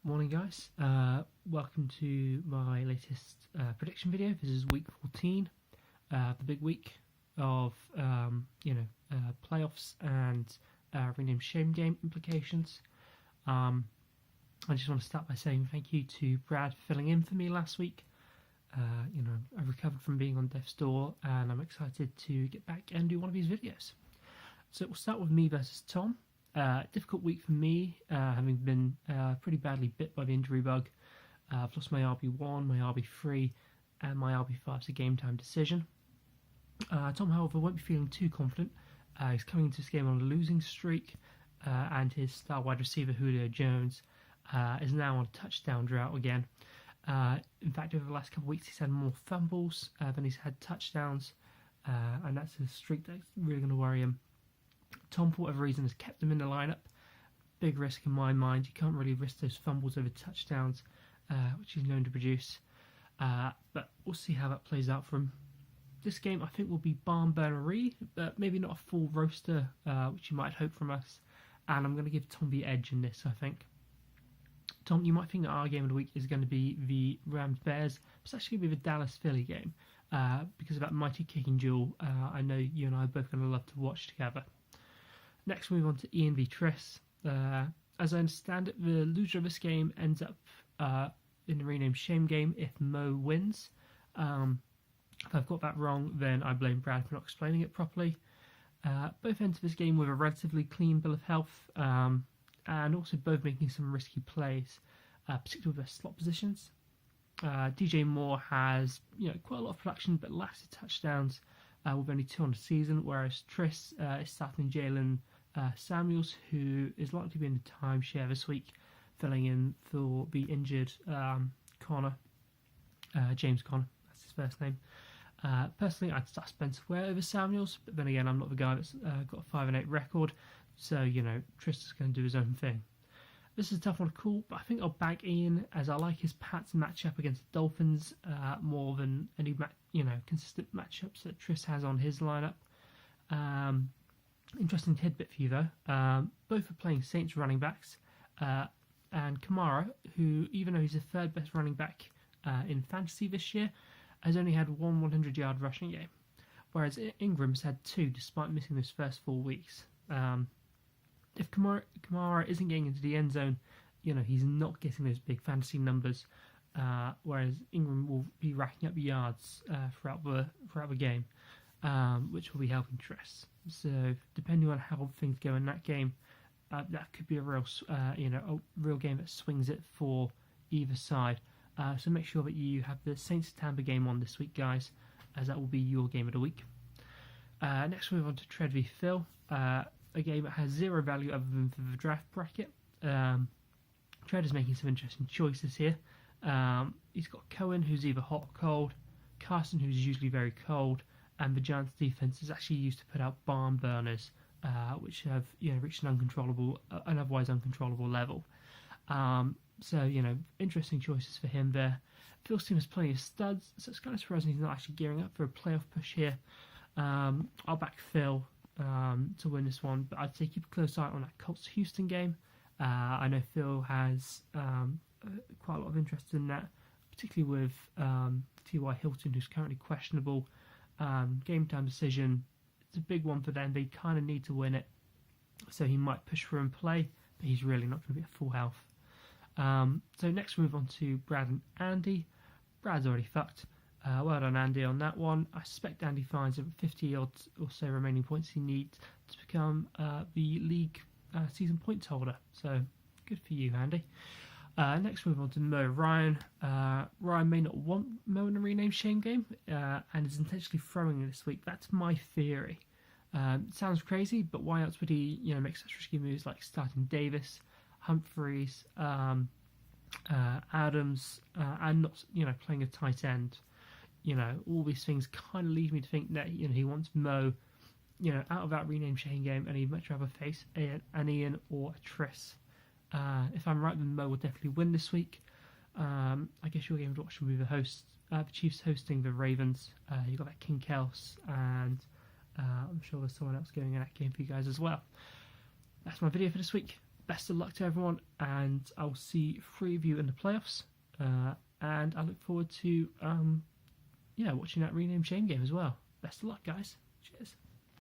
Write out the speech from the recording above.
Morning guys, welcome to my latest prediction video. This is week 14, the big week of playoffs and rename shame game implications. I just want to start by saying thank you to Brad for filling in for me last week. I recovered from being on death's door and I'm excited to get back and do one of these videos. So we'll start with me versus Tom. Difficult week for me, having been pretty badly bit by the injury bug. I've lost my RB1, my RB3, and my RB5's a game time decision. Tom, however, won't be feeling too confident. He's coming into this game on a losing streak, and his star wide receiver Julio Jones is now on a touchdown drought again. In fact, over the last couple of weeks, he's had more fumbles than he's had touchdowns, and that's a streak that's really going to worry him. Tom, for whatever reason, has kept him in the lineup. Big risk in my mind. You can't really risk those fumbles over touchdowns, which he's known to produce. But we'll see how that plays out for him. This game, I think, will be barn burnery, but maybe not a full roaster, which you might hope from us. And I'm going to give Tom the edge in this, I think. Tom, you might think that our game of the week is going to be the Rams-Bears. It's actually going to be the Dallas-Philly game, because of that mighty kicking duel. I know you and I are both going to love to watch together. Next, we move on to Ian v Triss. As I understand it, the loser of this game ends up in the rename shame game if Mo wins. If I've got that wrong, then I blame Brad for not explaining it properly. Both enter this game with a relatively clean bill of health, and also both making some risky plays, particularly with their slot positions. DJ Moore has quite a lot of production, but lacks the touchdowns, with only 2 on the season, whereas Triss is starting Jalen Samuels, who is likely to be in the timeshare this week, filling in for the injured James Conner, that's his first name. Personally, I'd start Spencer Ware over Samuels, but then again, I'm not the guy that's got a 5-8 record, so Triss is going to do his own thing. This is a tough one to call, but I think I'll back Ian, as I like his Pats matchup against the Dolphins more than any consistent matchups that Triss has on his lineup. Interesting tidbit for you though. Both are playing Saints running backs, and Kamara, who even though he's the third best running back in fantasy this year, has only had one 100-yard rushing game, whereas Ingram's had 2 despite missing those first 4 weeks. If Kamara isn't getting into the end zone, he's not getting those big fantasy numbers, whereas Ingram will be racking up yards throughout the game, which will be helping Triss. So depending on how things go in that game, that could be a real game that swings it for either side. So make sure that you have the Saints Tampa game on this week, guys, as that will be your game of the week. Next we move on to Tread v Phil, a game that has 0 value other than for the draft bracket. Tread is making some interesting choices here. He's got Cohen, who's either hot or cold, Carson, who's usually very cold, and the Giants' defense is actually used to put out barn burners, which have reached an otherwise uncontrollable level. So interesting choices for him there. Phil's team has plenty of studs, so it's kind of surprising he's not actually gearing up for a playoff push here. I'll back Phil to win this one, but I'd say keep a close eye on that Colts-Houston game. I know Phil has quite a lot of interest in that, particularly with T.Y. Hilton, who's currently questionable. Game time decision, it's a big one for them. They kind of need to win it, so he might push for and play, but he's really not going to be at full health. So next we move on to Brad and Andy. Brad's already fucked. Well done, Andy, on that one. I suspect Andy finds the 50 odd or so remaining points he needs to become the league season points holder. So good for you, Andy. Next, we move on to Mo Ryan. Ryan may not want Mo in a rename shame game and is intentionally throwing it this week. That's my theory. It sounds crazy, but why else would he make such risky moves like starting Davis, Humphreys, Adams, and not playing a tight end? All these things kind of lead me to think that he wants Mo out of that rename shame game, and he'd much rather face an Ian or a Triss. If I'm right, then Mo will definitely win this week. I guess your game to watch will be the Chiefs hosting the Ravens. You've got that King Kels, and I'm sure there's someone else going in that game for you guys as well. That's my video for this week. best of luck to everyone, and I'll see 3 of you in the playoffs. And I look forward to watching that rename shame game as well. Best of luck, guys. Cheers.